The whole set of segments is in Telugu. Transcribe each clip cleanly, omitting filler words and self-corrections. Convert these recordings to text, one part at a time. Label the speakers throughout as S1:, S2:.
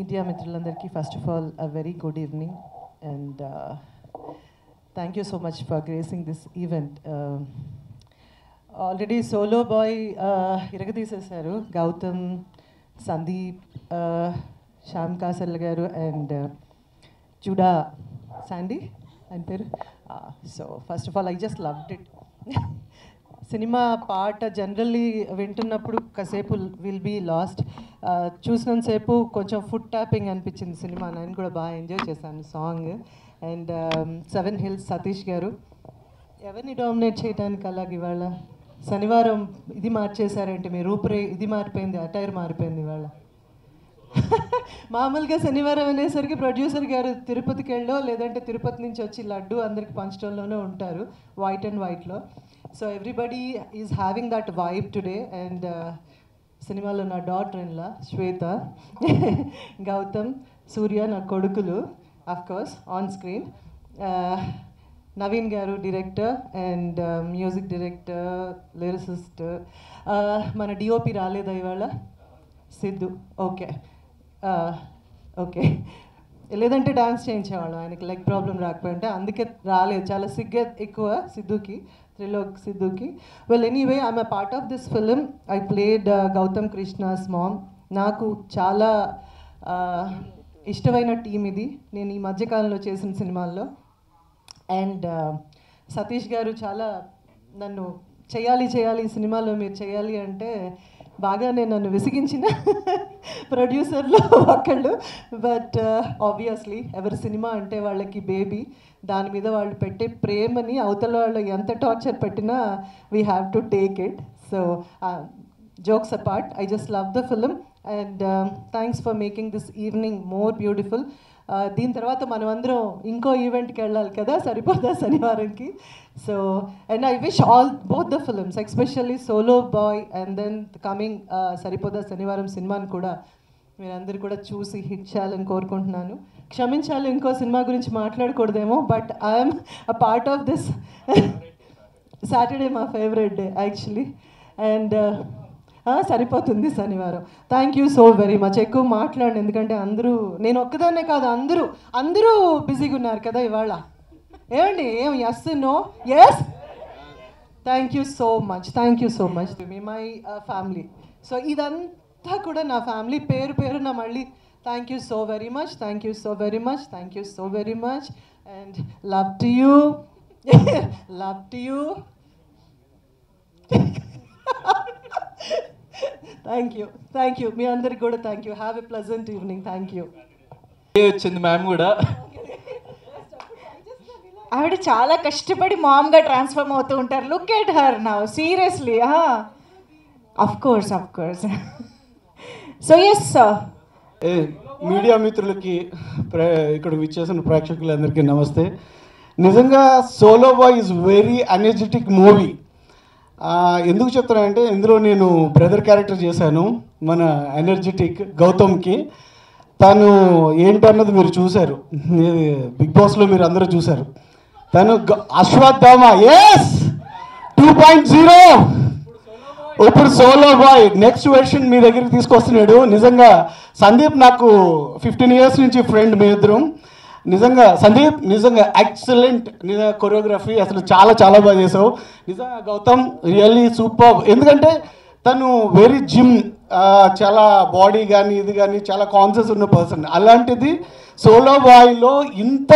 S1: మీడియా మిత్రులందరికీ first of all a very good evening and thank you so much for gracing this event. Already solo boy ఇరగదీసేశారు గౌతమ్, సందీప్, శ్యామ్ కాసల్ గారు అండ్ జుడా శాండీ ఆయన పేరు. So first of all I just loved it. సినిమా పాట జనరల్లీ వింటున్నప్పుడు కాసేపు విల్ బీ లాస్ట్. చూసినంతసేపు కొంచెం ఫుట్ ట్యాపింగ్ అనిపించింది సినిమా. నేను కూడా బాగా ఎంజాయ్ చేశాను సాంగ్. అండ్ 7 Hills సతీష్ గారు ఎవరిని డామినేట్ చేయడానికి అలాగే ఇవాళ శనివారం ఇది మార్చేశారంటే మీ రూపురే ఇది మారిపోయింది, అటైర్ మారిపోయింది ఇవాళ. మామూలుగా శనివారం అనేసరికి ప్రొడ్యూసర్ గారు తిరుపతికి వెళ్ళో లేదంటే తిరుపతి నుంచి వచ్చి లడ్డు అందరికి పంచడంలోనే ఉంటారు వైట్ అండ్ వైట్లో. So everybody is having that vibe today. And సినిమాలో నా డాటర్ ఇన్లా శ్వేత, గౌతమ్, సూర్య నా కొడుకులు of course on screen, Naveen garu director and music director, lyricist. మన డిఓపి రాలేదా ఇవాళ? సిద్ధు. ఓకే ఓకే, లేదంటే డాన్స్ చేయించేవాళ్ళం ఆయనకి లెగ్ ప్రాబ్లం రాకపోయింటే, అందుకే రాలేదు. చాలా సిగ్గు ఎక్కువ సిద్ధుకి, త్రిలోక్ సిద్ధుకి. Well anyway I'm a part of this film. I played Gautam Krishna's mom. నాకు చాలా ఇష్టమైన టీం ఇది నేను ఈ మధ్యకాలంలో చేసిన సినిమాల్లో. అండ్ సతీష్ గారు చాలా నన్ను చేయాలి ఈ సినిమాలో మీరు చేయాలి అంటే బాగానే నన్ను విసిగించిన ప్రొడ్యూసర్లో ఒకళ్ళు. బట్ ఆబ్వియస్లీ ఎవరి సినిమా అంటే వాళ్ళకి బేబీ, దాని మీద వాళ్ళు పెట్టే ప్రేమని అవతల వాళ్ళు ఎంత టార్చర్ పెట్టినా we have to take it. So jokes apart, I just love the film and thanks for making this evening more beautiful. దీని తర్వాత మనం అందరం ఇంకో ఈవెంట్కి వెళ్ళాలి కదా, సరిపోదా శనివారంకి. So and I wish all both the films, especially solo boy and then coming Saripodhaa Sanivaaram సినిమాని కూడా మీరందరూ కూడా చూసి హిట్ చేయాలని కోరుకుంటున్నాను. క్షమించాలి ఇంకో సినిమా గురించి మాట్లాడకూడదేమో, but I'm a part of this. Saturday మా ఫేవరెట్ డే యాక్చువల్లీ. అండ్ సరిపోతుంది శనివారం. Thank you so very much. ఎక్కువ మాట్లాడండి ఎందుకంటే అందరూ, నేను ఒక్కదాన్నే కాదు అందరూ బిజీగా ఉన్నారు కదా ఇవాళ. ఏమండి yes no yes? Thank you so much మీ మై ఫ్యామిలీ. సో ఇదంతా కూడా నా ఫ్యామిలీ, పేరు నా మళ్ళీ thank you so very much and love to you. Thank you మీ అందరికి కూడా thank you. Have a pleasant evening. Thank you.
S2: వచ్చింది మ్యామ్ కూడా.
S3: ఆవిడ చాలా కష్టపడి మామ్గా ట్రాన్స్ఫార్మ్ అవుతూ ఉంటారు. Look at her now seriously. Of course so yes
S4: media మిత్రులకి ఇక్కడ విచ్చేసిన ప్రేక్షకులందరికీ నమస్తే. నిజంగా solo boy is very energetic movie. ఎందుకు చెప్తానంటే ఇందులో నేను బ్రదర్ క్యారెక్టర్ చేశాను మన ఎనర్జెటిక్ గౌతమ్కి. తను ఏంటన్నది మీరు చూశారు, బిగ్ బాస్లో మీరు అందరూ చూశారు. తను అశ్వత్థామ ఎస్ 2.0, ఇప్పుడు సోలో బాయ్ నెక్స్ట్ వెర్షన్ మీ దగ్గరికి తీసుకొస్తున్నాడు. నిజంగా సందీప్ నాకు 15 years నుంచి ఫ్రెండ్, మీ ఇద్దరం. నిజంగా సందీప్ నిజంగా ఎక్సలెంట్ కొరియోగ్రఫీ, అసలు చాలా బాగా చేసావు. నిజంగా గౌతమ్ రియల్లీ సూపర్. ఎందుకంటే తను వెరీ జిమ్, చాలా బాడీ కానీ ఇది కానీ చాలా కాన్షియస్ ఉన్న పర్సన్. అలాంటిది సోలో బాయ్లో ఇంత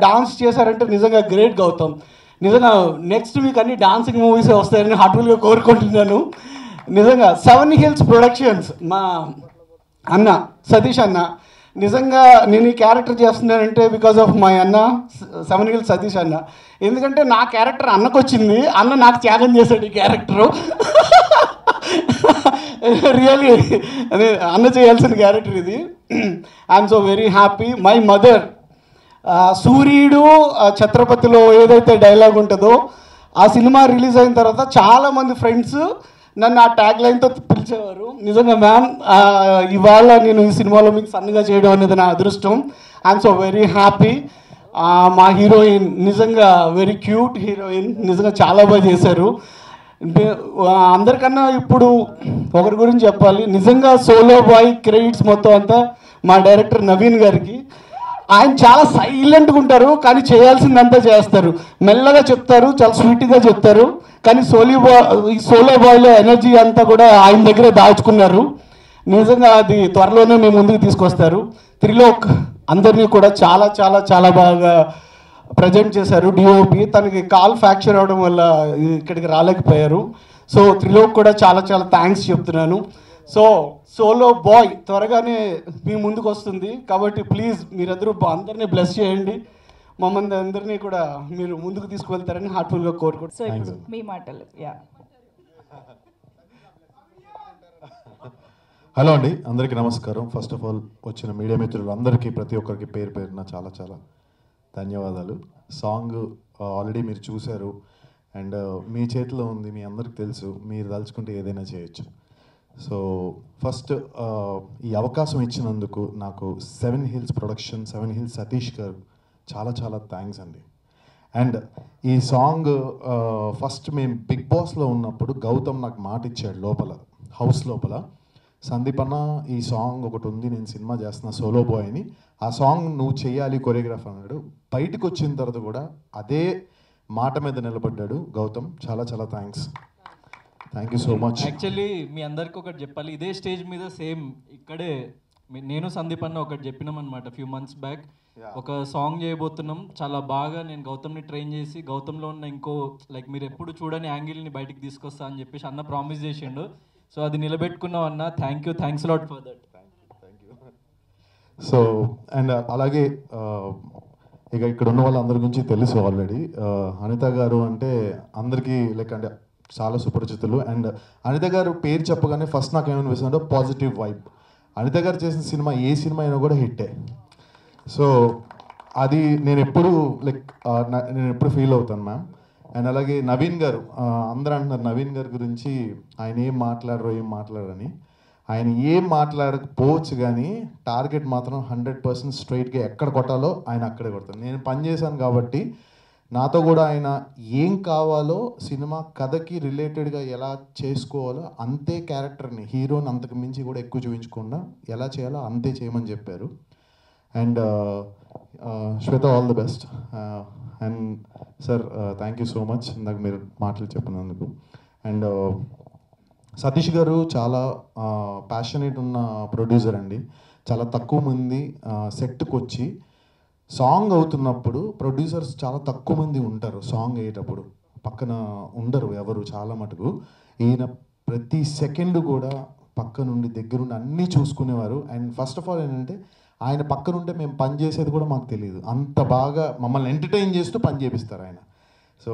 S4: డాన్స్ చేశారంటే నిజంగా గ్రేట్ గౌతమ్. నిజంగా నెక్స్ట్ వీక్ అన్ని డాన్సింగ్ మూవీస్ వస్తాయని హార్ట్ఫుల్గా కోరుకుంటున్నాను. నిజంగా 7 Hills ప్రొడక్షన్స్ మా అన్న సతీష్ అన్న. నిజంగా నేను ఈ క్యారెక్టర్ చేస్తున్నానంటే బికాజ్ ఆఫ్ మై అన్న 7 Hills సతీష్ అన్న. ఎందుకంటే నా క్యారెక్టర్ అన్నకు వచ్చింది, అన్న నాకు త్యాగం చేశాడు ఈ క్యారెక్టరు. రియలీ అదే అన్న చేయాల్సిన క్యారెక్టర్ ఇది. I'm so very happy. My mother సూర్యుడు ఛత్రపతిలో ఏదైతే డైలాగ్ ఉంటుందో ఆ సినిమా రిలీజ్ అయిన తర్వాత చాలామంది ఫ్రెండ్స్ నన్ను ఆ ట్యాగ్ లైన్తో పిలిచేవారు. నిజంగా మ్యామ్ ఇవాళ నేను ఈ సినిమాలో మీకు సన్నగా చేయడం అనేది నా అదృష్టం. I'm so very happy. మా హీరోయిన్ నిజంగా వెరీ క్యూట్ హీరోయిన్, నిజంగా చాలా బాగా చేశారు. అందరికన్నా ఇప్పుడు ఒకరి గురించి చెప్పాలి. నిజంగా సోలో బాయ్ క్రెడిట్స్ మొత్తం అంతా మా డైరెక్టర్ నవీన్ గారికి. ఆయన చాలా సైలెంట్గా ఉంటారు, కానీ చేయాల్సిందంతా చేస్తారు. మెల్లగా చెప్తారు, చాలా స్వీట్గా చెప్తారు. కానీ ఈ సోలో బాయ్లో ఎనర్జీ అంతా కూడా ఆయన దగ్గరే దాచుకున్నారు. నిజంగా అది త్వరలోనే మేము ముందుకు తీసుకొస్తారు. త్రిలోక్ అందరినీ కూడా చాలా చాలా చాలా బాగా ప్రజెంట్ చేశారు. డిఓపి తనకి కాల్ ఫ్రాక్చర్ అవడం వల్ల ఇక్కడికి రాలేకపోయారు. సో త్రిలోక్ కూడా చాలా చాలా థ్యాంక్స్ చెప్తున్నాను. సో సోలో బాయ్ త్వరగానే మీ ముందుకు వస్తుంది కాబట్టి ప్లీజ్ మీరందరూ అందరినీ బ్లెస్ చేయండి. మమ్మల్ని అందరినీ కూడా మీరు ముందుకు తీసుకువెళ్తారని హార్ట్ఫుల్గా కోరుకుంటున్నాను.
S3: సో ఇప్పుడు మీ మాటలు. యా,
S5: హలో అండి, అందరికీ నమస్కారం. ఫస్ట్ ఆఫ్ ఆల్ వచ్చిన మీడియా మిత్రులు అందరికీ ప్రతి ఒక్కరికి పేరు పేరున చాలా చాలా ధన్యవాదాలు. సాంగ్ ఆల్రెడీ మీరు చూశారు అండ్ మీ చేతిలో ఉంది, మీ అందరికి తెలుసు, మీరు తలుచుకుంటే ఏదైనా చేయొచ్చు. సో ఫస్ట్ ఈ అవకాశం ఇచ్చినందుకు నాకు 7 Hills ప్రొడక్షన్, 7 Hills సతీష్ గారు చాలా చాలా థ్యాంక్స్ అండి. అండ్ ఈ సాంగ్ ఫస్ట్ మేము బిగ్ బాస్లో ఉన్నప్పుడు గౌతమ్ నాకు మాట ఇచ్చాడు లోపల, హౌస్ లోపల, సందీప్ అన్న ఈ సాంగ్ ఒకటి ఉంది, నేను సినిమా చేస్తున్నా సోలో బాయ్ అని, ఆ సాంగ్ నువ్వు చెయ్యాలి కొరియోగ్రాఫర్ అన్నాడు. బయటకు వచ్చిన తర్వాత కూడా అదే మాట మీద నిలబడ్డాడు గౌతమ్. చాలా చాలా థ్యాంక్స్ సో మచ్.
S2: యాక్చువల్లీ మీ అందరికి ఒకటి చెప్పాలి, ఇదే స్టేజ్ మీద సేమ్ ఇక్కడే నేను సందీప్ అన్న ఒకటి చెప్పినాం అనమాట. ఫ్యూ మంత్స్ బ్యాక్ ఒక సాంగ్ చేయబోతున్నాం, చాలా బాగా నేను గౌతమ్ని ట్రైన్ చేసి గౌతమ్లో ఉన్న ఇంకో లైక్ మీరు ఎప్పుడు చూడని యాంగిల్ని బయటికి తీసుకొస్తా అని చెప్పేసి అన్న ప్రామిస్ చేసిండు. సో అది నిలబెట్టుకున్నాం అన్న. Thanks lot for that.
S5: So and అలాగే ఇక ఇక్కడ ఉన్న వాళ్ళందరి గురించి తెలుసు ఆల్రెడీ. అనిత గారు అంటే అందరికీ లైక్ అంటే చాలా సుపరిచితులు. అండ్ అనిత గారు పేరు చెప్పగానే ఫస్ట్ నాకు ఏమనిపిస్తుందంటే పాజిటివ్ వైబ్. అనిత గారు చేసిన సినిమా ఏ సినిమా అయినా కూడా హిట్టే. సో అది నేను ఎప్పుడు ఫీల్ అవుతాను మ్యామ్. అండ్ అలాగే నవీన్ గారు, అందరూ అంటున్నారు నవీన్ గారి గురించి ఆయన ఏం మాట్లాడరని. ఆయన ఏం మాట్లాడకపోవచ్చు కానీ టార్గెట్ మాత్రం 100% స్ట్రైట్గా ఎక్కడ కొట్టాలో ఆయన అక్కడే కొడతారు. నేను పనిచేశాను కాబట్టి నాతో కూడా ఆయన ఏం కావాలో సినిమా కథకి రిలేటెడ్గా ఎలా చేసుకోవాలో అంతే క్యారెక్టర్ని, హీరోని అంతకు మించి కూడా ఎక్కువ చూపించకుండా ఎలా చేయాలో అంతే చేయమని చెప్పారు. And Shweta all the best. And sir thank you so much ఇందాక మీరు మాటలు చెప్పినందుకు. అండ్ సతీష్ గారు చాలా ప్యాషనేట్ ఉన్న ప్రొడ్యూసర్ అండి. చాలా తక్కువ మంది సెట్కి వచ్చి సాంగ్ అవుతున్నప్పుడు ప్రొడ్యూసర్స్ చాలా తక్కువ మంది ఉంటారు. సాంగ్ అయ్యేటప్పుడు పక్కన ఉండరు ఎవరు, చాలా మటుకు. ఈయన ప్రతి సెకండ్ కూడా పక్క నుండి దగ్గరుండి అన్నీ చూసుకునేవారు. అండ్ ఫస్ట్ ఆఫ్ ఆల్ ఏంటంటే ఆయన పక్కనుంటే మేము పని చేసేది కూడా మాకు తెలియదు, అంత బాగా మమ్మల్ని ఎంటర్టైన్ చేస్తూ పని చేపిస్తారు ఆయన. సో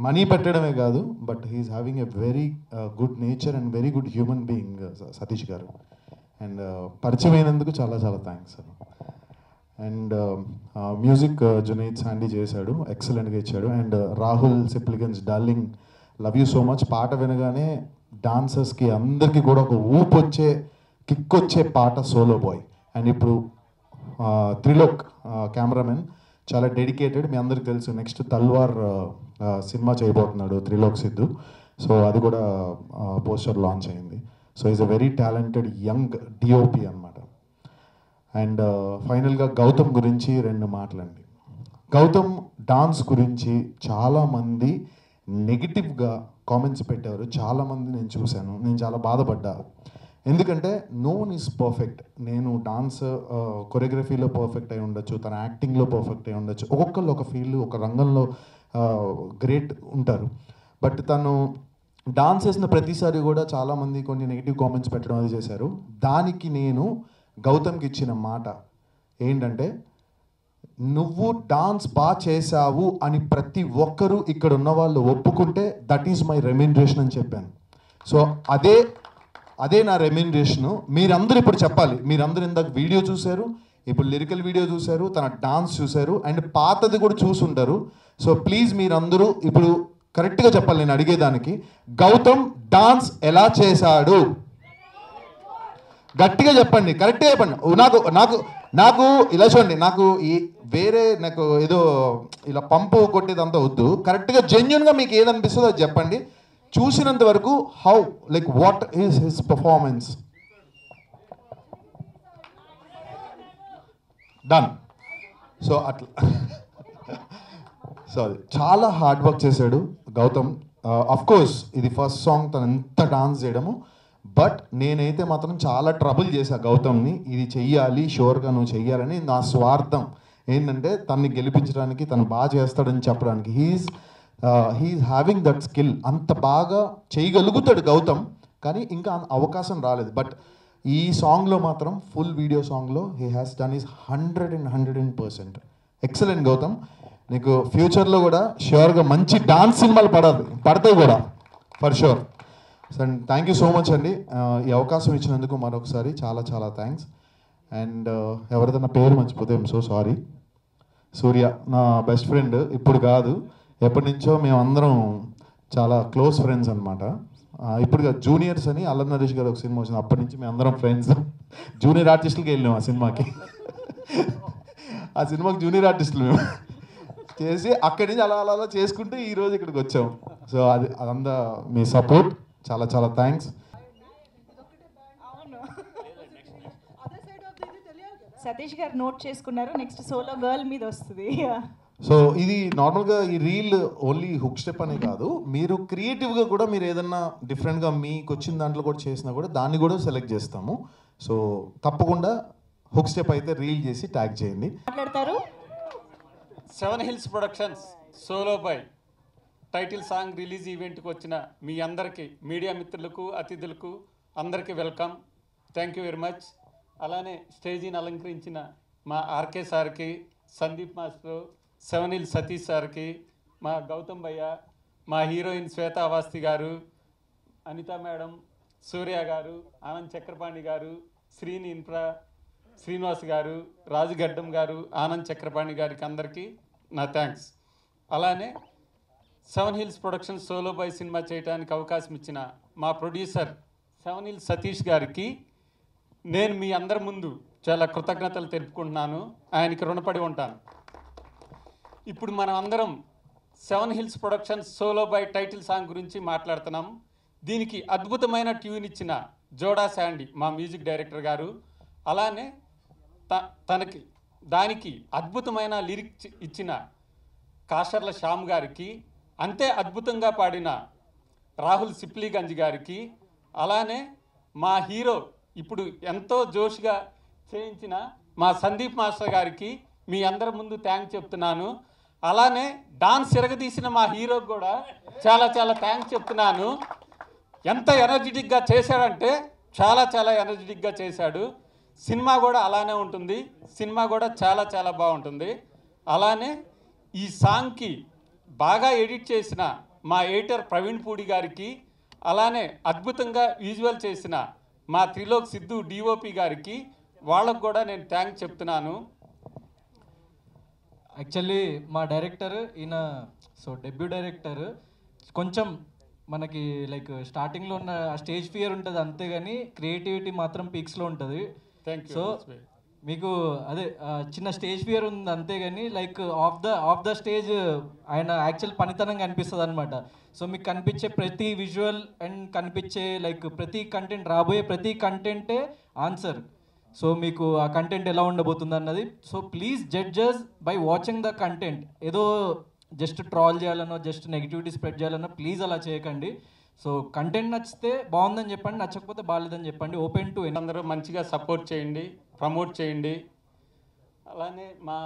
S5: మనీ పెట్టడమే కాదు, but he's having a very good nature and very good human being Satish garu. And పరిచయం అయినందుకు చాలా చాలా thanks sir. And music Junaid Sandy చేశాడు, ఎక్సలెంట్గా ఇచ్చాడు. And Rahul Sipligunj darling, love you so much. పాట వినగానే డాన్సర్స్కి అందరికీ కూడా ఒక ఊపు వచ్చే, కిక్ వచ్చే పాట సోలో బాయ్. అండ్ ఇప్పుడు త్రిలోక్ కెమెరామెన్ చాలా డెడికేటెడ్, మీ అందరికీ తెలుసు. నెక్స్ట్ తల్వార్ సినిమా చేయబోతున్నాడు త్రిలోక్ సిద్ధు. సో అది కూడా పోస్టర్ లాంచ్ అయింది. So is a very talented young DOP అనమాట. అండ్ ఫైనల్గా గౌతమ్ గురించి 2 మాటలండి. గౌతమ్ డాన్స్ గురించి చాలామంది నెగిటివ్గా కామెంట్స్ పెట్టారు, చాలామంది నేను చూశాను. నేను చాలా బాధపడ్డా, ఎందుకంటే నో వన్ ఈజ్ పర్ఫెక్ట్. నేను డాన్స్ కొరియోగ్రఫీలో పర్ఫెక్ట్ అయి ఉండొచ్చు, తన యాక్టింగ్లో పర్ఫెక్ట్ అయి ఉండొచ్చు, ఒక్కొక్కళ్ళు ఒక ఫీల్డ్ ఒక రంగంలో గ్రేట్ ఉంటారు. బట్ తను డాన్స్ చేసిన ప్రతిసారి కూడా చాలామంది కొన్ని నెగిటివ్ కామెంట్స్ పెట్టడం అది చేశారు. దానికి నేను గౌతమ్కి ఇచ్చిన మాట ఏంటంటే, నువ్వు డాన్స్ బాగా చేశావు అని ప్రతి ఒక్కరూ ఇక్కడ ఉన్న వాళ్ళు ఒప్పుకుంటే దట్ ఈజ్ మై రెమ్యూనరేషన్ అని చెప్పాను. సో అదే నా రెమ్యూనరేషను. మీరందరూ ఇప్పుడు చెప్పాలి. మీరందరూ ఇందాక వీడియో చూశారు, ఇప్పుడు లిరికల్ వీడియో చూశారు, తన డాన్స్ చూశారు, అండ్ పాతది కూడా చూసుంటారు. సో ప్లీజ్ మీరందరూ ఇప్పుడు కరెక్ట్గా చెప్పాలి. నేను అడిగేదానికి గౌతమ్ డాన్స్ ఎలా చేశాడు గట్టిగా చెప్పండి, కరెక్ట్గా చెప్పండి. నాకు ఇలా చూడండి, నాకు నాకు ఏదో ఇలా పంపు కొట్టేదంతా వద్దు. కరెక్ట్గా జెన్యున్గా మీకు ఏదనిపిస్తుందో అది చెప్పండి. చూసినంత వరకు how like what is his performance. Done. So అట్లా సో అది చాలా హార్డ్ వర్క్ చేశాడు గౌతమ్. అఫ్ కోర్స్ ఇది ఫస్ట్ సాంగ్ తను ఎంత డాన్స్ చేయడము, బట్ నేనైతే మాత్రం చాలా ట్రబుల్ చేశా గౌతమ్ని. ఇది చెయ్యాలి, షూర్గా నువ్వు చెయ్యాలని. నా స్వార్థం ఏంటంటే తనని గెలిపించడానికి, తను బాగా చేస్తాడని చెప్పడానికి. He is having that skill. అంత బాగా చేయగలుగుతాడు గౌతమ్, కానీ ఇంకా అవకాశం రాలేదు. బట్ ఈ సాంగ్లో మాత్రం ఫుల్ వీడియో సాంగ్లో he has done is 100% excellent Gautam. నీకు ఫ్యూచర్లో కూడా ష్యూర్గా మంచి డాన్స్ సినిమాలు పడతాయి కూడా for sure. And thank you so much అండి ఈ అవకాశం ఇచ్చినందుకు మరొకసారి చాలా చాలా థ్యాంక్స్. అండ్ ఎవరిదన్నా పేరు మర్చిపోతే ఐఎమ్ సో సారీ. సూర్య నా బెస్ట్ ఫ్రెండ్, ఇప్పుడు కాదు ఎప్పటి నుంచో మేమందరం చాలా క్లోజ్ ఫ్రెండ్స్ అనమాట. ఇప్పుడు జూనియర్స్ అని అల్లరి నరేష్ గారు ఒక సినిమా వచ్చింది, అప్పటి నుంచి మేము అందరం ఫ్రెండ్స్. జూనియర్ ఆర్టిస్టులకి వెళ్ళినాం ఆ సినిమాకి. ఆ సినిమాకి జూనియర్ ఆర్టిస్టులు మేము చేసి అక్కడి నుంచి అలా అలా అలా చేసుకుంటూ ఈరోజు ఇక్కడికి వచ్చాం. సో అదంతా మీ సపోర్ట్, చాలా చాలా థ్యాంక్స్.
S3: సతీష్ గారు నోట్ చేసుకున్నారు, నెక్స్ట్ సోలో గర్ల్ మీద వస్తుంది.
S5: సో ఇది నార్మల్గా ఈ రీల్ ఓన్లీ హుక్ స్టెప్ అనే కాదు, మీరు క్రియేటివ్గా కూడా మీరు ఏదన్నా డిఫరెంట్గా మీకు వచ్చిన దాంట్లో కూడా చేసినా కూడా దాన్ని కూడా సెలెక్ట్ చేస్తాము. సో తప్పకుండా హుక్ స్టెప్ అయితే రీల్ చేసి ట్యాగ్ చేయండి.
S3: మాట్లాడతారు.
S6: 7 Hills productions solo boy title song release ఈవెంట్కి వచ్చిన మీ అందరికీ, మీడియా మిత్రులకు, అతిథులకు అందరికీ welcome. Thank you very much. అలానే స్టేజీని అలంకరించిన మా ఆర్కే సార్కి, సందీప్ మాస్టర్, 7 Hills సతీష్ సార్కి, మా గౌతమ్ భయ్య, మా హీరోయిన్ శ్వేతా అవాస్తి గారు, అనిత మేడం, సూర్య గారు, ఆనంద్ చక్రపాణి గారు, శ్రీనివాస్ గారు, రాజుగడ్డం గారు, ఆనంద్ చక్రపాణి గారికి అందరికీ నా థ్యాంక్స్. అలానే 7 Hills productions solo boy cinema చేయడానికి అవకాశం ఇచ్చిన మా ప్రొడ్యూసర్ 7 Hills సతీష్ గారికి నేను మీ అందరి ముందు చాలా కృతజ్ఞతలు తెలుపుకుంటున్నాను. ఆయనకి రుణపడి ఉంటాను. ఇప్పుడు మనం అందరం 7 Hills productions solo boy title song గురించి మాట్లాడుతున్నాం. దీనికి అద్భుతమైన ట్యూన్ ఇచ్చిన జోడా శాండీ మా మ్యూజిక్ డైరెక్టర్ గారు, అలానే దానికి అద్భుతమైన లిరిక్స్ ఇచ్చిన కాషర్ల శ్యామ్ గారికి, అంతే అద్భుతంగా పాడిన రాహుల్ సిప్లీగంజ్ గారికి, అలానే మా హీరో ఇప్పుడు ఎంతో జోష్గా చేయించిన మా సందీప్ మాస్టర్ గారికి మీ అందరి ముందు థ్యాంక్స్ చెప్తున్నాను. అలానే డాన్స్ తిరగదీసిన మా హీరోకి కూడా చాలా చాలా థ్యాంక్స్ చెప్తున్నాను. ఎంత ఎనర్జెటిక్గా చేశాడంటే చాలా చాలా ఎనర్జెటిక్గా చేశాడు. సినిమా కూడా అలానే ఉంటుంది. సినిమా కూడా చాలా చాలా బాగుంటుంది. అలానే ఈ సాంగ్కి బాగా ఎడిట్ చేసిన మా ఎడిటర్ ప్రవీణ్ పూడి గారికి, అలానే అద్భుతంగా విజువల్ చేసిన మా త్రిలోక్ సిద్ధు డిఓపి గారికి, వాళ్ళకు కూడా నేను థ్యాంక్స్ చెప్తున్నాను.
S2: యాక్చువల్లీ మా డైరెక్టర్ ఈయన డెబ్యూ డైరెక్టర్ కొంచెం మనకి లైక్ స్టార్టింగ్లో ఉన్న స్టేజ్ ఫియర్ ఉంటుంది అంతేగాని క్రియేటివిటీ మాత్రం పీక్స్లో ఉంటుంది. సో మీకు అదే చిన్న స్టేజ్ ఫియర్ ఉంది అంతేగాని లైక్ ఆఫ్ ద స్టేజ్ ఆయన యాక్చువల్ పనితనం కనిపిస్తుంది అనమాట. సో మీకు కనిపించే ప్రతి విజువల్ అండ్ కనిపించే లైక్ ప్రతి కంటెంట్, రాబోయే ప్రతి కంటెంటే ఆన్సర్. సో మీకు ఆ కంటెంట్ ఎలా ఉండబోతుంది అన్నది. So please judges by watching the content. ఏదో జస్ట్ ట్రాల్ చేయాలనో జస్ట్ నెగిటివిటీ స్ప్రెడ్ చేయాలనో ప్లీజ్ అలా చేయకండి. సో కంటెంట్ నచ్చితే బాగుందని చెప్పండి, నచ్చకపోతే బాగాలేదని చెప్పండి. ఓపెన్ టు
S6: అందరూ మంచిగా సపోర్ట్ చేయండి, ప్రమోట్ చేయండి. అలానే మా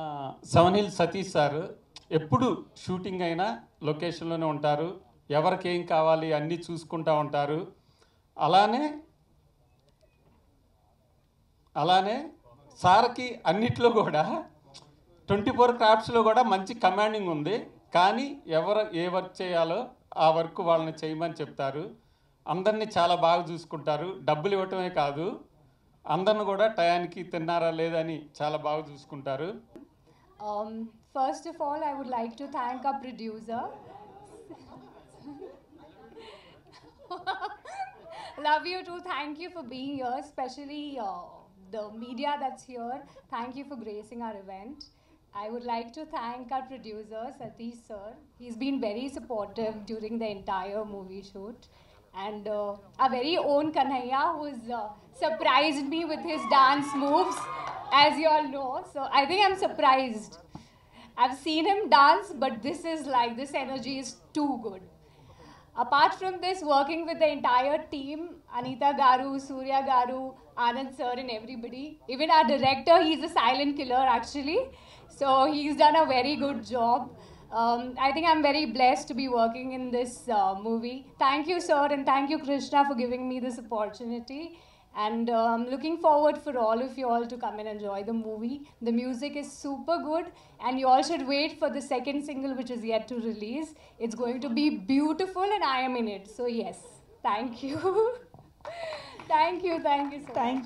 S6: 7 Hills సతీష్ సార్ ఎప్పుడు షూటింగ్ అయినా లొకేషన్లోనే ఉంటారు. ఎవరికి ఏం కావాలి అన్నీ చూసుకుంటూ ఉంటారు. అలానే సార్కి అన్నిట్లో కూడా 24 క్రాఫ్ట్స్లో కూడా మంచి కమాండింగ్ ఉంది. కానీ ఎవరు ఏ వర్క్ చేయాలో ఆ వర్క్ వాళ్ళని చేయమని చెప్తారు. అందరినీ చాలా బాగా చూసుకుంటారు. డబ్బులు ఇవ్వటమే కాదు, అందరిని కూడా టయానికి తిన్నారా లేదని చాలా బాగా చూసుకుంటారు.
S7: First of all, I would like to thank our producer. Love you too. Thank you for being here, especially the media that's here. Thank you for gracing our event. I would like to thank our producer, Satish sir. He's been very supportive during the entire movie shoot. and our very own Kanhaiya, who's surprised me with his dance moves, as you all know. So I think I'm surprised. I've seen him dance, but this energy is too good. Apart from this, working with the entire team, Anita Garu, Surya Garu, Anand sir and everybody, even our director, he's a silent killer actually. So he's done a very good job. I think I'm very blessed to be working in this movie. Thank you, sir, and thank you, Krishna, for giving me this opportunity. And I'm looking forward for all of you all to come and enjoy the movie. The music is super good, and you all should wait for the second single, which is yet to release. It's going to be beautiful, and I am in it. So yes, thank you. Thank you so much.
S3: Thank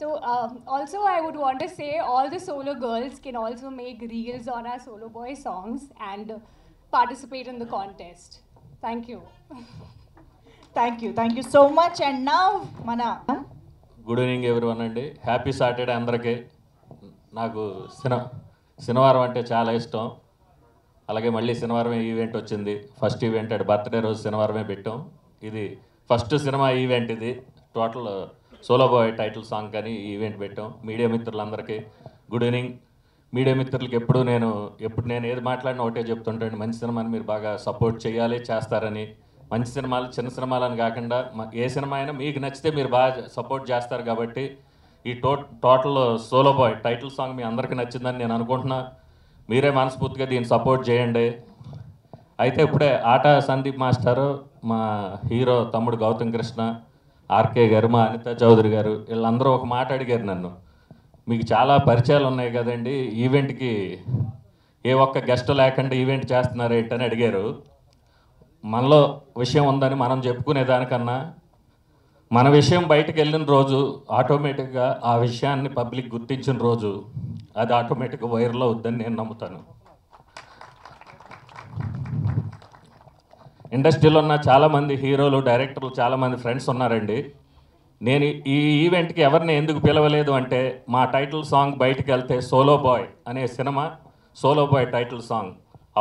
S7: So also I would want to say all the solo girls can also make reels on our Solo Boy songs and participate in the contest. Thank you.
S3: Thank you so much. And now, Mana.
S8: Good evening everyone అండి. హ్యాపీ సాటర్డే అందరికీ. నాకు శనివారం అంటే చాలా ఇష్టం. అలాగే మళ్ళీ శనివారమే ఈవెంట్ వచ్చింది. ఫస్ట్ ఈవెంట్ అంటే బర్త్డే రోజు శనివారమే పెట్టాం. ఇది ఫస్ట్ సినిమా ఈవెంట్. ఇది total solo boy title song కానీ ఈ ఈవెంట్ పెట్టాం. మీడియా మిత్రులందరికీ గుడ్ ఈవినింగ్. మీడియా మిత్రులకి ఎప్పుడు నేను ఏది మాట్లాడినా ఒకటే చెప్తుంటాను, మంచి సినిమాని మీరు బాగా సపోర్ట్ చేయాలి, చేస్తారని. మంచి సినిమాలు చిన్న సినిమాలని కాకుండా ఏ సినిమా అయినా మీకు నచ్చితే మీరు బాగా సపోర్ట్ చేస్తారు. కాబట్టి ఈ total solo boy title song మీ అందరికీ నచ్చిందని నేను అనుకుంటున్నా. మీరే మనస్ఫూర్తిగా దీన్ని సపోర్ట్ చేయండి. అయితే ఇప్పుడే ఆటా సందీప్ మాస్టారు, మా హీరో తమ్ముడు గౌతమ్ కృష్ణ, ఆర్కే గారు, మా అనితా చౌదరి గారు, వీళ్ళందరూ ఒక మాట అడిగారు నన్ను, మీకు చాలా పరిచయాలు ఉన్నాయి కదండి, ఈవెంట్కి ఏ ఒక్క గెస్ట్ లేకుండా ఈవెంట్ చేస్తున్నారు ఏంటని అడిగారు. మనలో విషయం ఉందని మనం చెప్పుకునే దానికన్నా మన విషయం బయటకు వెళ్ళిన రోజు ఆటోమేటిక్గా ఆ విషయాన్ని పబ్లిక్ గుర్తించిన రోజు అది ఆటోమేటిక్గా వైరల్ అవుద్దని నేను నమ్ముతాను. ఇండస్ట్రీలో ఉన్న చాలామంది హీరోలు, డైరెక్టర్లు, చాలామంది ఫ్రెండ్స్ ఉన్నారండి. నేను ఈ ఈవెంట్కి ఎవరిని ఎందుకు పిలవలేదు అంటే, మా టైటిల్ సాంగ్ బయటికి వెళ్తే సోలో బాయ్ అనే cinema solo boy title song,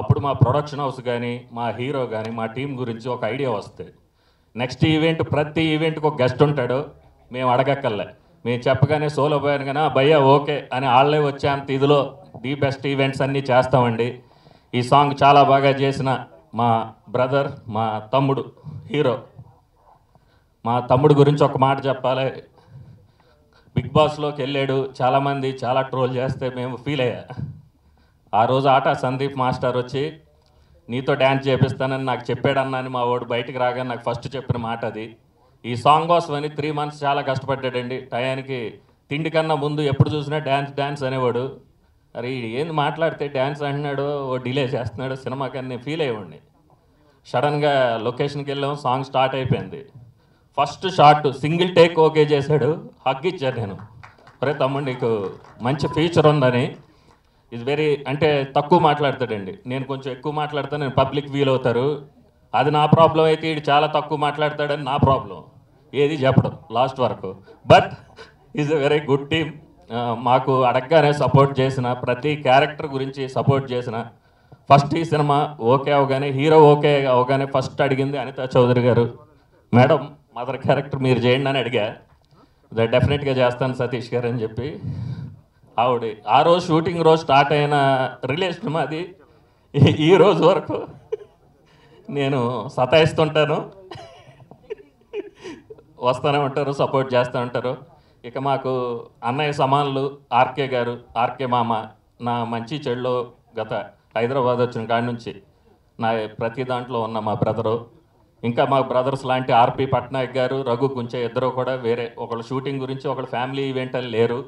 S8: అప్పుడు మా ప్రొడక్షన్ హౌస్ కానీ మా హీరో కానీ మా టీం గురించి ఒక ఐడియా వస్తుంది. నెక్స్ట్ ఈవెంట్ ప్రతి ఈవెంట్కి ఒక గెస్ట్ ఉంటాడు, మేము అడగక్కర్లే. మేము చెప్పగానే సోలో బాయ్ అనగానే భయ్యా ఓకే అని వాళ్ళే వచ్చేంత ఇదిలో ది బెస్ట్ ఈవెంట్స్ అన్నీ చేస్తామండి. ఈ సాంగ్ చాలా బాగా చేసిన మా బ్రదర్, మా తమ్ముడు హీరో, మా తమ్ముడు గురించి ఒక మాట చెప్పాలి. బిగ్ బాస్లోకి వెళ్ళాడు, చాలామంది చాలా ట్రోల్ చేస్తే మేము ఫీల్ అయ్యా. ఆ రోజు ఆటా సందీప్ మాస్టర్ వచ్చి నీతో డ్యాన్స్ చేపిస్తానని నాకు చెప్పాడన్నా అని మా వాడు బయటికి రాగానే నాకు ఫస్ట్ చెప్పిన మాట అది. ఈ సాంగ్ కోసమని 3 months చాలా కష్టపడ్డాడండి. టయానికి తిండి కన్నా ముందు ఎప్పుడు చూసినా డ్యాన్స్ అనేవాడు. అరే ఏంది మాట్లాడితే డ్యాన్స్ అంటున్నాడు, ఓ డిలే చేస్తున్నాడు సినిమాకని నేను ఫీల్ అయ్యేవాడిని. సడన్గా లొకేషన్కి వెళ్ళాం, సాంగ్ స్టార్ట్ అయిపోయింది. First shot single take okay చేశాడు, హగ్ ఇచ్చాను నేను. ఒరే తమ్ముడు నీకు మంచి ఫ్యూచర్ ఉందని. ఇది వెరీ అంటే తక్కువ మాట్లాడతాడండి, నేను కొంచెం ఎక్కువ మాట్లాడతాను, నేను పబ్లిక్ ఫీల్ అవుతారు. అది నా ప్రాబ్లం అయితే ఇది చాలా తక్కువ మాట్లాడతాడని నా ప్రాబ్లం, ఏది చెప్పడం లాస్ట్ వరకు. But is a very good team. మాకు అడగగానే సపోర్ట్ చేసిన, ప్రతి క్యారెక్టర్ గురించి సపోర్ట్ చేసిన. ఫస్ట్ ఈ సినిమా ఓకే అవగానే, హీరో ఓకే అవగానే ఫస్ట్ అడిగింది అనితా చౌదరి గారు, మేడం మదర్ క్యారెక్టర్ మీరు చేయండి అని అడిగా. డెఫినెట్గా చేస్తాను సతీష్ గారు అని చెప్పి ఆవిడ ఆ రోజు షూటింగ్ రోజు స్టార్ట్ అయిన రిలేషన్ మాది ఈ రోజు వరకు నేను సతాయిస్తుంటాను, వస్తూనే ఉంటారు, సపోర్ట్ చేస్తూ ఉంటారు. ఇక మాకు అన్నయ్య సమానులు ఆర్కే గారు, ఆర్కే మామ, నా మంచి చెడులో గత హైదరాబాద్ వచ్చిన కాడి నుంచి నా ప్రతి దాంట్లో ఉన్న మా బ్రదరు. ఇంకా మా బ్రదర్స్ లాంటి ఆర్పి పట్నాయక్ గారు, రఘు కుంచే ఇద్దరు కూడా వేరే, ఒకళ్ళు షూటింగ్ గురించి ఒకళ్ళు ఫ్యామిలీ ఈవెంట్ అని లేరు,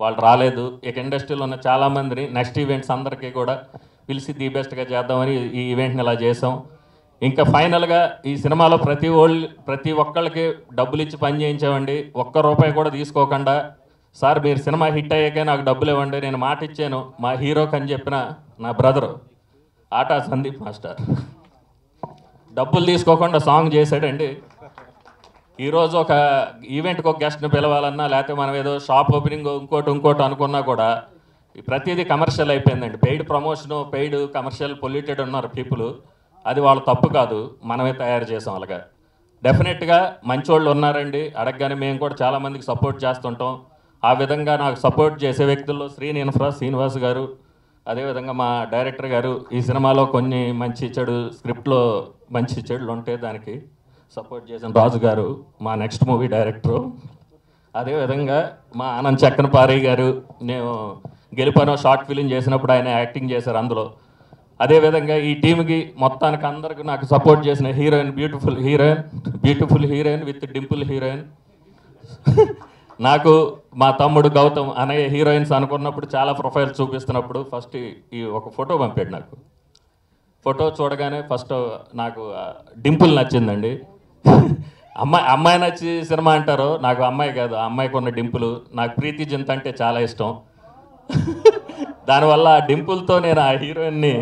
S8: వాళ్ళు రాలేదు. ఇక ఇండస్ట్రీలో ఉన్న చాలామందిని నెక్స్ట్ ఈవెంట్స్ అందరికీ కూడా పిలిచి ది బెస్ట్గా చేద్దామని ఈ ఈవెంట్ని ఇలా చేసాం. ఇంకా ఫైనల్గా ఈ సినిమాలో ప్రతి ఒక్కళ్ళకి డబ్బులు ఇచ్చి పని చేయించామండి, ₹1 కూడా తీసుకోకుండా. సార్ మీరు సినిమా హిట్ అయ్యాకే నాకు డబ్బులు ఇవ్వండి, నేను మాట ఇచ్చాను మా హీరోకి అని చెప్పిన నా బ్రదరు ఆటా సందీప్ మాస్టర్ డబ్బులు తీసుకోకుండా సాంగ్ చేశాడండి. ఈరోజు ఒక ఈవెంట్కి ఒక గెస్ట్ని పిలవాలన్నా, లేకపోతే మనం ఏదో షాప్ ఓపెనింగ్ ఇంకోటి అనుకున్నా కూడా ప్రతిదీ కమర్షియల్ అయిపోయిందండి. Paid promotion, paid commercial polluted ఉన్నారు పీపుల్. అది వాళ్ళ తప్పు కాదు, మనమే తయారు చేసాం అలాగా. డెఫినెట్గా మంచోళ్ళు ఉన్నారండి, అడగగానే మేము కూడా చాలామందికి సపోర్ట్ చేస్తుంటాం. ఆ విధంగా నాకు సపోర్ట్ చేసే వ్యక్తుల్లో శ్రీనివాస్ గారు, అదేవిధంగా మా డైరెక్టర్ గారు, ఈ సినిమాలో కొన్ని మంచి చెడు స్క్రిప్ట్లో మంచి చెడులు ఉంటే దానికి సపోర్ట్ చేసిన రాజు గారు, మా నెక్స్ట్ మూవీ డైరెక్టరు. అదేవిధంగా మా ఆనంద్ చక్కనపారి గారు, నేను గెలుపనో షార్ట్ ఫిలిం చేసినప్పుడు ఆయన యాక్టింగ్ చేశారు అందులో. అదేవిధంగా ఈ టీంకి మొత్తానికి అందరికి నాకు సపోర్ట్ చేసిన heroine, beautiful heroine with Dimple heroine. నాకు మా తమ్ముడు గౌతమ్ అనే హీరోయిన్స్ అనుకున్నప్పుడు చాలా ప్రొఫైల్స్ చూపిస్తున్నప్పుడు ఫస్ట్ ఈ ఒక ఫోటో పంపాడు నాకు. ఫోటో చూడగానే ఫస్ట్ నాకు డింపుల్ నచ్చిందండి. అమ్మాయి నచ్చి సినిమా అంటారు, నాకు అమ్మాయి కాదు, ఆ అమ్మాయికి ఉన్న డింపుల్. నాకు ప్రీతి జింత అంటే చాలా ఇష్టం. దానివల్ల ఆ డింపుల్తో నేను ఆ హీరోయిన్ని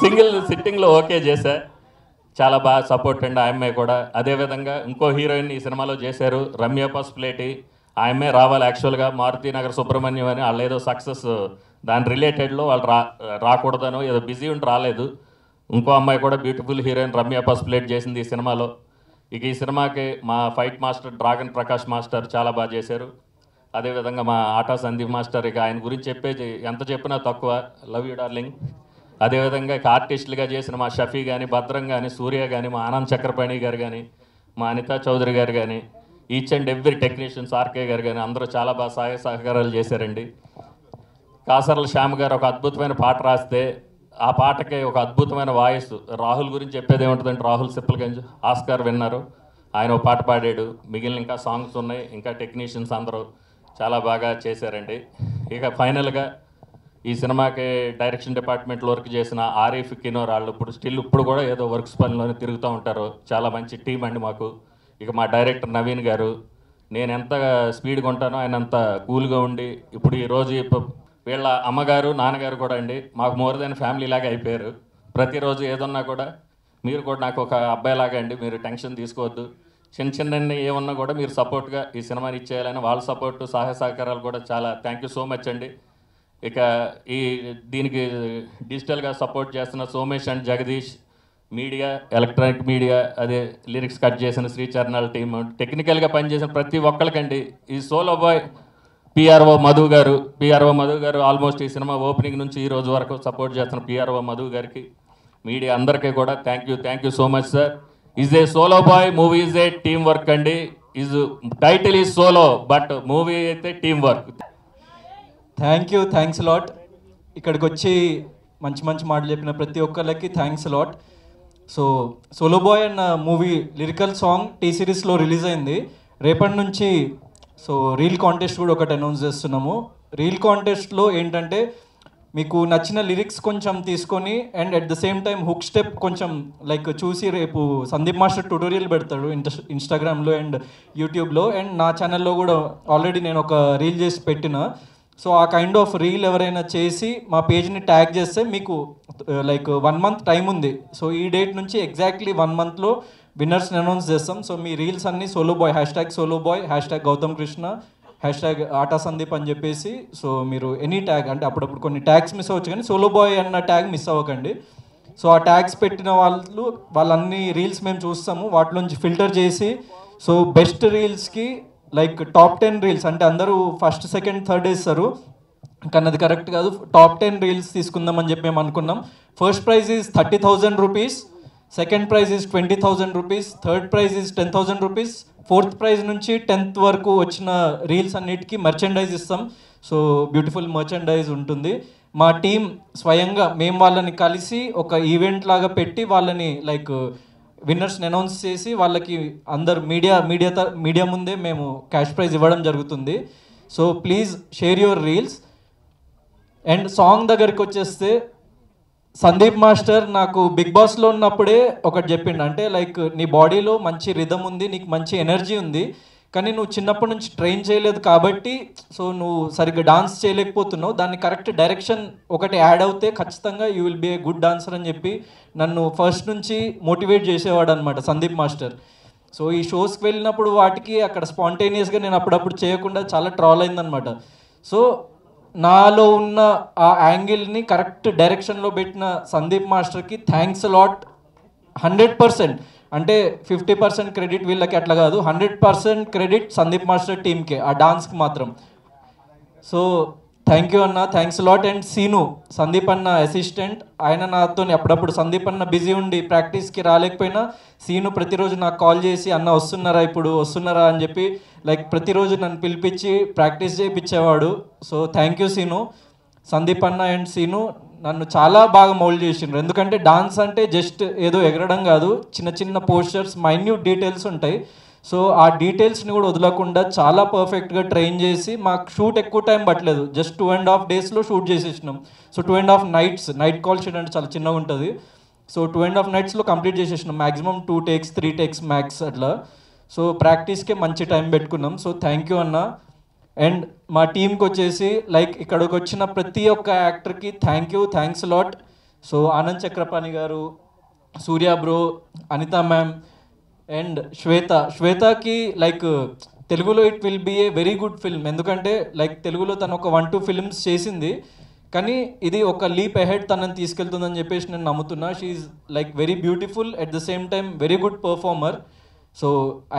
S8: సింగిల్ సిట్టింగ్లో ఓకే చేశా. చాలా బాగా సపోర్ట్ అండి ఆ అమ్మాయి కూడా. అదేవిధంగా ఇంకో హీరోయిన్ ఈ సినిమాలో చేశారు, రమ్య పసుపులేటి. ఆ అమ్మాయి రావాలి యాక్చువల్గా, మారుతినగర్ సుబ్రహ్మణ్యం అని. వాళ్ళు ఏదో సక్సెస్ దాని రిలేటెడ్లో వాళ్ళు రాకూడదనో ఏదో బిజీ ఉండి రాలేదు. ఇంకో అమ్మాయి కూడా బ్యూటిఫుల్ హీరోయిన్ రమ్య పసుపులేటి చేసింది ఈ సినిమాలో. ఇక ఈ సినిమాకి మా fight master dragon Prakash master చాలా బాగా చేశారు. అదేవిధంగా మా ఆటా సందీప్ మాస్టర్, ఇక ఆయన గురించి చెప్పేది ఎంత చెప్పినా తక్కువ, లవ్ యూ డార్లింగ్. అదేవిధంగా ఇక ఆర్టిస్టులుగా చేసిన మా షఫీ కానీ, భద్రం కానీ, సూర్య కానీ, మా ఆనంద్ చక్రపాణి గారు కానీ, మా అనితా చౌదరి గారు కానీ, each and every technicians RK గారు కానీ అందరూ చాలా బాగా సహాయ సహకారాలు చేశారండి. కాసర్ల శ్యామ్ గారు ఒక అద్భుతమైన పాట రాస్తే ఆ పాటకి ఒక అద్భుతమైన వాయిస్. రాహుల్ గురించి చెప్పేది ఏముంటుందంటే, రాహుల్ సిప్పల్గంజ్ ఆస్కార్ విన్నారు, ఆయన ఒక పాట పాడాడు. మిగిలిన ఇంకా సాంగ్స్ ఉన్నాయి, ఇంకా టెక్నీషియన్స్ అందరూ చాలా బాగా చేశారండి. ఇక ఫైనల్గా ఈ సినిమాకి డైరెక్షన్ డిపార్ట్మెంట్లో వర్క్ చేసిన ఆరిఫ్ కినోర్ వాళ్ళు ఇప్పుడు కూడా ఏదో వర్క్స్ పనిలోనే తిరుగుతూ ఉంటారు. చాలా మంచి టీం అండి మాకు. ఇక మా డైరెక్టర్ నవీన్ గారు, నేను ఎంత స్పీడ్గా ఉంటానో ఆయన అంత కూల్గా ఉండి, ఇప్పుడు ఈరోజు వీళ్ళ అమ్మగారు నాన్నగారు కూడా అండి మాకు మోర్ దెన్ ఫ్యామిలీ లాగా అయిపోయారు. ప్రతిరోజు ఏదన్నా కూడా మీరు కూడా నాకు ఒక అబ్బాయిలాగా అండి, మీరు టెన్షన్ తీసుకోవద్దు. చిన్న ఏమన్నా కూడా మీరు సపోర్ట్గా ఈ సినిమాని ఇచ్చేయాలని వాళ్ళ సపోర్టు సహాయ సహకారాలు కూడా చాలా థ్యాంక్ యూ సో మచ్ అండి. ఇక దీనికి డిజిటల్గా సపోర్ట్ చేస్తున్న Somesh and Jagadish, media electronic media, అదే లిరిక్స్ కట్ చేసిన శ్రీచరణాల టీమ్, టెక్నికల్గా పనిచేసిన ప్రతి ఒక్కరికండి. ఈ సోలో బాయ్ పిఆర్ఓ మధు గారు ఆల్మోస్ట్ ఈ సినిమా ఓపెనింగ్ నుంచి ఈ రోజు వరకు సపోర్ట్ చేస్తున్న పిఆర్ఓ మధు గారికి, మీడియా అందరికీ కూడా thank you so much sir. Is a solo boy, movie is a team work అండి. Title is solo but movie అయితే టీమ్ వర్క్.
S2: Thanks lot. ఇక్కడికి వచ్చి మంచి మాటలు చెప్పిన ప్రతి ఒక్కరికి thanks lot. So solo boy అన్న మూవీ లిరికల్ సాంగ్ టీ సిరీస్లో రిలీజ్ అయింది. రేపటి నుంచి సో రీల్ కాంటెస్ట్ కూడా ఒకటి అనౌన్స్ చేస్తున్నాము. రీల్ కాంటెస్ట్లో ఏంటంటే మీకు నచ్చిన లిరిక్స్ కొంచెం తీసుకొని and at the same time hook step కొంచెం లైక్ చూసి రేపు సందీప్ మాస్టర్ ట్యూటోరియల్ పెడతాడు ఇన్స్టాగ్రామ్లో అండ్ యూట్యూబ్లో, అండ్ నా ఛానల్లో కూడా ఆల్రెడీ నేను ఒక రీల్ చేసి పెట్టిన. సో ఆ కైండ్ ఆఫ్ రీల్ ఎవరైనా చేసి మా పేజ్ని ట్యాగ్ చేస్తే మీకు లైక్ 1 month టైం ఉంది. సో ఈ డేట్ నుంచి ఎగ్జాక్ట్లీ 1 monthలో విన్నర్స్ని అనౌన్స్ చేస్తాం. సో మీ రీల్స్ అన్నీ solo boy, #solo boy, #Gautham Krishna, #Aata Sandeep అని చెప్పేసి. సో మీరు ఎనీ ట్యాగ్, అంటే అప్పుడప్పుడు కొన్ని ట్యాగ్స్ మిస్ అవ్వచ్చు కానీ సోలో బాయ్ అన్న ట్యాగ్ మిస్ అవ్వకండి. సో ఆ ట్యాగ్స్ పెట్టిన వాళ్ళన్ని రీల్స్ మేము చూస్తాము, వాటిలోంచి ఫిల్టర్ చేసి సో బెస్ట్ రీల్స్కి లైక్ టాప్ 10 రీల్స్, అంటే అందరూ ఫస్ట్ సెకండ్ థర్డ్ వేస్తారు కానీ అది కరెక్ట్ కాదు. టాప్ 10 రీల్స్ తీసుకుందామని చెప్పి మేము అనుకున్నాం. First prize is 30,000 rupees, second prize is 20,000 rupees, third prize is 10,000 rupees, fourth prize నుంచి 10th వరకు వచ్చిన రీల్స్ అన్నిటికీ మర్చెండైజ్ ఇస్తాం. సో బ్యూటిఫుల్ మర్చెండైజ్ ఉంటుంది. మా టీం స్వయంగా మేము వాళ్ళని కలిసి ఒక ఈవెంట్ లాగా పెట్టి వాళ్ళని లైక్ విన్నర్స్ని అనౌన్స్ చేసి వాళ్ళకి అందరు మీడియా ముందే మేము క్యాష్ ప్రైజ్ ఇవ్వడం జరుగుతుంది. So please share your reels. And song దగ్గరికి వచ్చేస్తే సందీప్ మాస్టర్ నాకు బిగ్ బాస్లో ఉన్నప్పుడే ఒకటి చెప్పిండు, అంటే లైక్ నీ బాడీలో మంచి రిథమ్ ఉంది, నీకు మంచి ఎనర్జీ ఉంది, కానీ నువ్వు చిన్నప్పటి నుంచి ట్రైన్ చేయలేదు కాబట్టి సో నువ్వు సరిగ్గా డాన్స్ చేయలేకపోతున్నావు. దాన్ని కరెక్ట్ డైరెక్షన్ ఒకటి యాడ్ అవుతే ఖచ్చితంగా you will be a good dancer అని చెప్పి నన్ను ఫస్ట్ నుంచి మోటివేట్ చేసేవాడు అనమాట సందీప్ మాస్టర్. సో ఈ షోస్కి వెళ్ళినప్పుడు వాటికి అక్కడ స్పాంటేనియస్గా నేను అప్పుడప్పుడు చేయకుండా చాలా ట్రాల్ అయిందనమాట. సో నాలో ఉన్న ఆ యాంగిల్ని కరెక్ట్ డైరెక్షన్లో పెట్టిన సందీప్ మాస్టర్కి థ్యాంక్స్ లాట్. 100%. అంటే 50% క్రెడిట్ వీళ్ళకి అట్లా కాదు, 100% క్రెడిట్ సందీప్ మాస్టర్ టీమ్కే, ఆ డాన్స్కి మాత్రం. సో థ్యాంక్ యూ అన్న, thanks lot. And Seenu, Sandeep అన్న అసిస్టెంట్, ఆయన నాతో అప్పుడప్పుడు సందీప్ అన్న బిజీ ఉండి ప్రాక్టీస్కి రాలేకపోయినా సీను ప్రతిరోజు నాకు కాల్ చేసి అన్న వస్తున్నారా ఇప్పుడు వస్తున్నారా అని చెప్పి లైక్ ప్రతిరోజు నన్ను పిలిపించి ప్రాక్టీస్ చేయించేవాడు. So thank you Seenu. Sandeep అన్న అండ్ సీను నన్ను చాలా బాగా మౌల్డ్ చేసిండ్రు. ఎందుకంటే డాన్స్ అంటే జస్ట్ ఏదో ఎగరడం కాదు, చిన్న చిన్న పోస్చర్స్, మైన్యూట్ డీటెయిల్స్ ఉంటాయి. సో ఆ డీటెయిల్స్ని కూడా వదలకుండా చాలా పర్ఫెక్ట్గా ట్రైన్ చేసి మాకు షూట్ ఎక్కువ టైం పట్టలేదు, జస్ట్ 2.5 daysలో షూట్ చేసేసినాం. So 2.5 nights, night call sheet అంటే చాలా చిన్నగా ఉంటుంది. సో 2.5 nightsలో కంప్లీట్ చేసేసినాం, మ్యాక్సిమం 2 takes 3 takes మ్యాక్స్ అట్లా. సో ప్రాక్టీస్కే మంచి టైం పెట్టుకున్నాం. సో థ్యాంక్ యూ అన్న. అండ్ మా టీంకి వచ్చేసి లైక్ ఇక్కడికి వచ్చిన ప్రతి ఒక్క యాక్టర్కి thanks lot. So Anand Chakrapani garu, Surya bro, Anitha ma'am and శ్వేతకి లైక్ తెలుగులో it will be a very good film. ఎందుకంటే లైక్ తెలుగులో తను ఒక 1-2 films చేసింది, కానీ ఇది ఒక లీప్ అహెడ్ తనని తీసుకెళ్తుందని చెప్పేసి నేను నమ్ముతున్నా. She like very beautiful, at the same time very good performer. So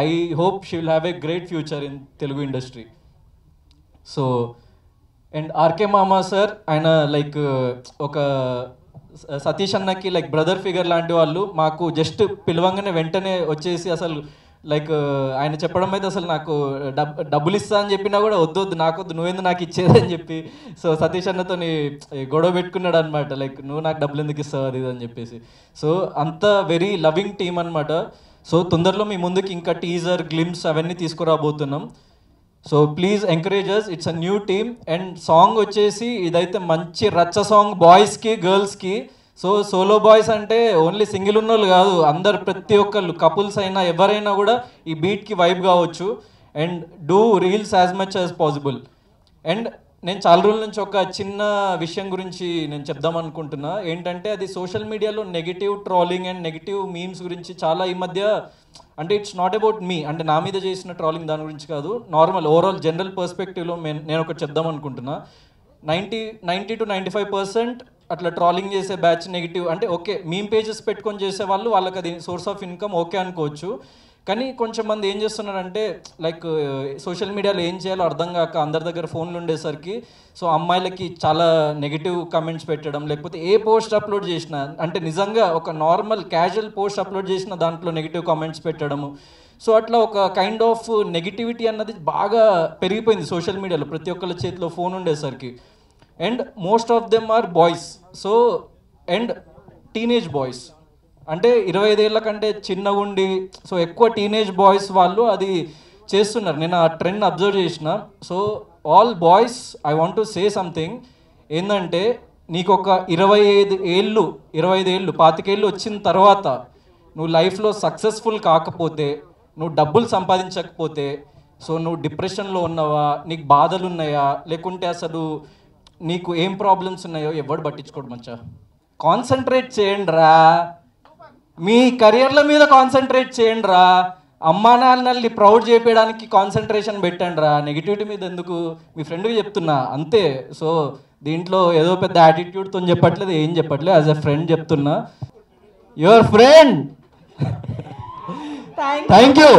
S2: I hope she will have a great future in Telugu industry. So and RK మామా సార్, ఆయన లైక్ ఒక సతీష్ అన్నకి లైక్ బ్రదర్ ఫిగర్ లాంటి వాళ్ళు. మాకు జస్ట్ పిలవంగానే వెంటనే వచ్చేసి అసలు లైక్ ఆయన చెప్పడం అయితే అసలు నాకు డబ్బులు ఇస్తా అని చెప్పినా కూడా వద్దు నాకొద్దు, నువ్వెందుకు నాకు ఇచ్చేదని చెప్పి సో సతీష్ అన్నతో గొడవ పెట్టుకున్నాడు అనమాట, లైక్ నువ్వు నాకు డబ్బులు ఎందుకు ఇస్తావు అది అని చెప్పేసి. సో అంత వెరీ లవింగ్ టీమ్ అనమాట. సో తొందరలో మీ ముందుకి ఇంకా టీజర్, గ్లిమ్స్ అవన్నీ తీసుకురాబోతున్నాం. So please encourage us, it's a new team. And song వచ్చేసి ఇదైతే మంచి రచ్చ సాంగ్, బాయ్స్కి గర్ల్స్కి. సో సోలో బాయ్స్ అంటే ఓన్లీ సింగిల్ ఉన్న వాళ్ళు కాదు, అందరు ప్రతి ఒక్కళ్ళు కపుల్స్ అయినా ఎవరైనా కూడా ఈ బీట్కి వైబ్ కావచ్చు. And do reels as much as possible. And నేను చాలా రోజుల నుంచి ఒక చిన్న విషయం గురించి నేను చెప్దాం అనుకుంటున్నా. ఏంటంటే అది సోషల్ మీడియాలో negative trolling and negative memes గురించి చాలా ఈ మధ్య, అంటే ఇట్స్ నాట్ అబౌట్ మీ, అంటే నా మీద చేసిన ట్రోలింగ్ దాని గురించి కాదు, నార్మల్ ఓవరాల్ జనరల్ పర్స్పెక్టివ్లో నేను ఒకటి చెప్దాం అనుకుంటున్నా. 90 to 95% అట్లా ట్రాలింగ్ చేసే బ్యాచ్ నెగిటివ్, అంటే ఓకే మీమ్ పేజెస్ పెట్టుకొని చేసే వాళ్ళు, వాళ్ళకి అది సోర్స్ ఆఫ్ ఇన్కమ్ ఓకే అనుకోవచ్చు. కానీ కొంచెం మంది ఏం చేస్తున్నారంటే లైక్ సోషల్ మీడియాలో ఏం చేయాలో అర్థం కాక అందరి దగ్గర ఫోన్లు ఉండేసరికి సో అమ్మాయిలకి చాలా నెగిటివ్ కమెంట్స్ పెట్టడం, లేకపోతే ఏ పోస్ట్ అప్లోడ్ చేసినా, అంటే నిజంగా ఒక నార్మల్ క్యాజువల్ పోస్ట్ అప్లోడ్ చేసిన దాంట్లో నెగిటివ్ కామెంట్స్ పెట్టడము. సో అట్లా ఒక కైండ్ ఆఫ్ నెగిటివిటీ అన్నది బాగా పెరిగిపోయింది సోషల్ మీడియాలో, ప్రతి ఒక్కళ్ళ చేతిలో ఫోన్ ఉండేసరికి. And most of them are boys. So and teenage boys, అంటే 25 ఏళ్ళ కంటే చిన్నగా ఉండి సో ఎక్కువ టీనేజ్ బాయ్స్ వాళ్ళు అది చేస్తున్నారు. నేను ఆ ట్రెండ్ అబ్జర్వ్ చేసిన. So all boys, I want to say something. ఏంటంటే నీకు ఒక 25 ఏళ్ళు 25 ఏళ్ళు వచ్చిన తర్వాత నువ్వు లైఫ్లో సక్సెస్ఫుల్ కాకపోతే, నువ్వు డబ్బులు సంపాదించకపోతే, సో నువ్వు డిప్రెషన్లో ఉన్నావా, నీకు బాధలు ఉన్నాయా, లేకుంటే అసలు నీకు ఏం ప్రాబ్లమ్స్ ఉన్నాయో ఎవడు పట్టించుకోడు. మంచిగా కాన్సన్ట్రేట్ చేయండి రా, మీ కెరియర్ల మీద కాన్సన్ట్రేట్ చేయండి రా, అమ్మా నాన్నల్ని ప్రౌడ్ చేయడానికి కాన్సన్ట్రేషన్ పెట్టండి రా, నెగిటివిటీ మీద ఎందుకు. మీ ఫ్రెండ్కి చెప్తున్నా అంతే. సో దీంట్లో ఏదో పెద్ద యాటిట్యూడ్తో చెప్పట్లేదు, ఏం చెప్పట్లేదు, యాజ్ ఎ ఫ్రెండ్ చెప్తున్నా. Your friend. Thank you.